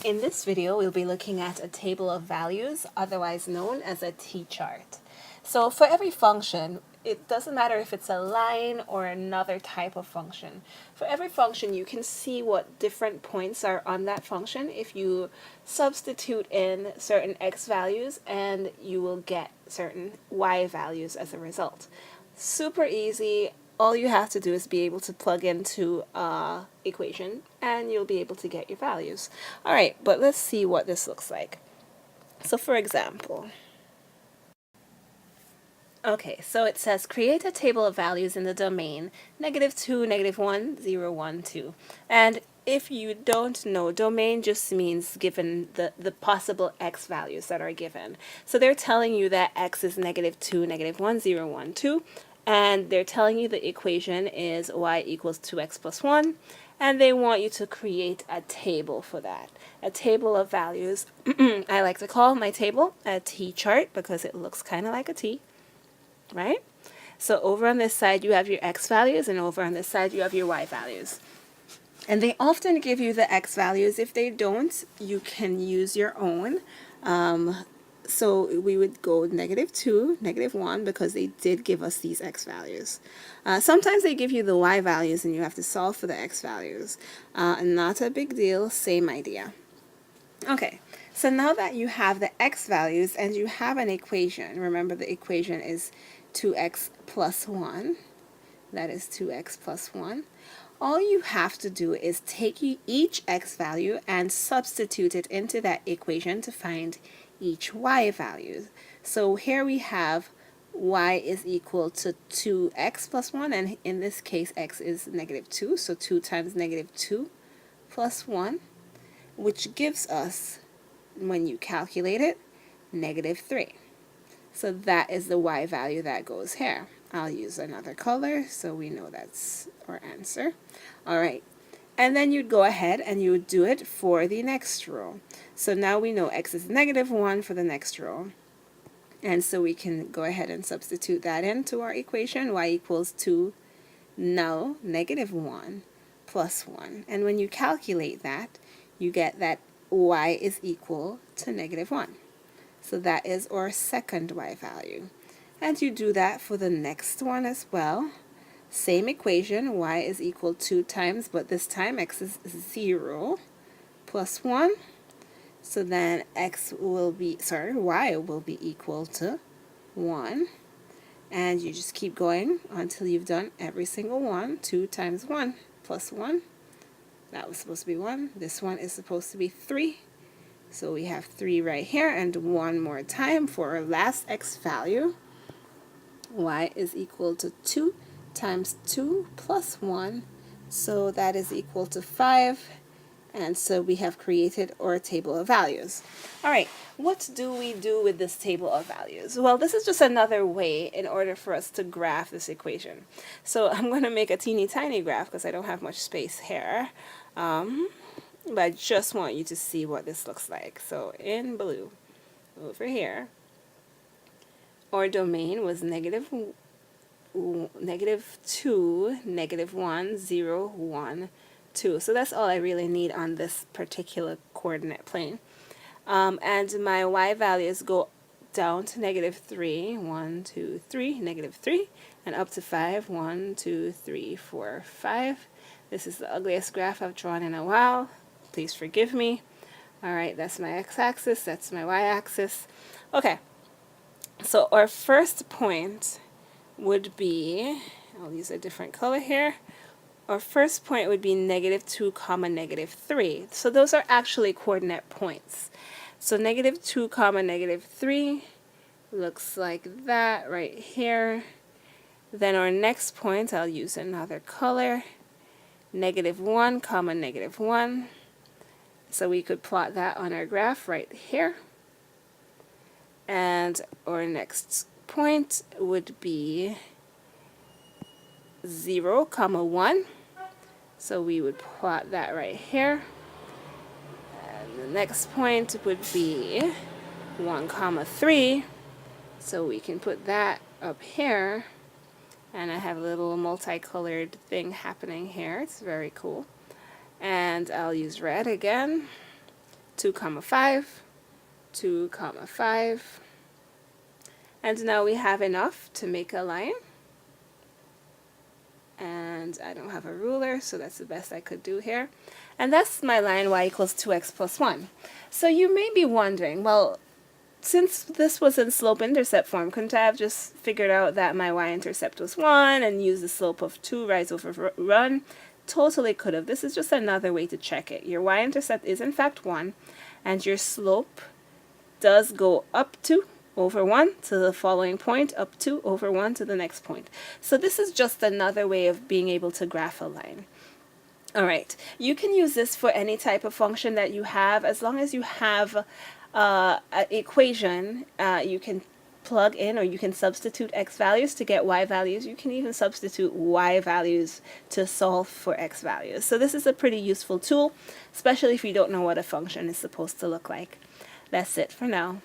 In this video, we'll be looking at a table of values, otherwise known as a T-chart. So for every function, it doesn't matter if it's a line or another type of function. For every function, you can see what different points are on that function if you substitute in certain x values, and you will get certain y values as a result. Super easy. All you have to do is be able to plug into equation and you'll be able to get your values. Alright, but let's see what this looks like. So for example, okay, so it says create a table of values in the domain -2, -1, 0, 1, 2. And if you don't know, domain just means given the possible x values that are given. So they're telling you that x is -2, -1, 0, 1, 2. And they're telling you the equation is y equals 2x plus 1, and they want you to create a table for that. A table of values. I like to call my table a T-chart because it looks kind of like a T, right? So over on this side you have your x values, and over on this side you have your y values. And they often give you the x values. If they don't, you can use your own. So we would go -2, -1, because they did give us these x values. Sometimes they give you the y values and you have to solve for the x values. Not a big deal, same idea. Okay, so now that you have the x values and you have an equation, remember the equation is 2x plus 1. That is 2x plus 1. All you have to do is take each x value and substitute it into that equation to find each y value. So here we have y is equal to 2x plus 1, and in this case x is -2, so 2 times -2 plus 1, which gives us, when you calculate it, -3. So that is the y value that goes here. I'll use another color so we know that's our answer. Alright, and then you'd go ahead and you would do it for the next row. So now we know x is -1 for the next row. And so we can go ahead and substitute that into our equation. Y equals 2, now -1 plus 1. And when you calculate that, you get that y is equal to -1. So that is our second y value. And you do that for the next one as well. Same equation, y is equal 2 times, but this time x is 0 plus 1. So then y will be equal to 1. And you just keep going until you've done every single one. 2 times 1 plus 1. That was supposed to be 1. This one is supposed to be 3. So we have 3 right here, and one more time for our last x value. Y is equal to 2 times 2 plus 1, so that is equal to 5, and so we have created our table of values. Alright, what do we do with this table of values? Well, this is just another way in order for us to graph this equation. So I'm going to make a teeny tiny graph because I don't have much space here. But I just want you to see what this looks like. So in blue, over here, our domain was -2, -1, 0, 1, 2. So that's all I really need on this particular coordinate plane. And my y values go down to -3, 1, 2, 3, -3, and up to 5, 1, 2, 3, 4, 5. This is the ugliest graph I've drawn in a while. Please forgive me. Alright, that's my x-axis, that's my y-axis. Okay, so our first point would be, I'll use a different color here. Our first point would be -2, -3. So those are actually coordinate points. So -2, -3 looks like that right here. Then our next point, I'll use another color. -1, -1. So we could plot that on our graph right here. And our next point would be 0, 1. So we would plot that right here. And the next point would be 1, 3. So we can put that up here. And I have a little multicolored thing happening here. It's very cool. And I'll use red again 2 comma 5, 2 comma 5, and now we have enough to make a line. And I don't have a ruler, so that's the best I could do here. And that's my line y equals 2x plus 1. So you may be wondering, well, since this was in slope-intercept form, couldn't I have just figured out that my y-intercept was 1 and use the slope of 2 rise over run? Totally could have. This is just another way to check it. Your y-intercept is in fact 1, and your slope does go up 2 over 1 to the following point, up 2 over 1 to the next point. So this is just another way of being able to graph a line. Alright, you can use this for any type of function that you have. As long as you have an equation, you can plug in, or you can substitute x values to get y values. You can even substitute y values to solve for x values. So this is a pretty useful tool, especially if you don't know what a function is supposed to look like. That's it for now.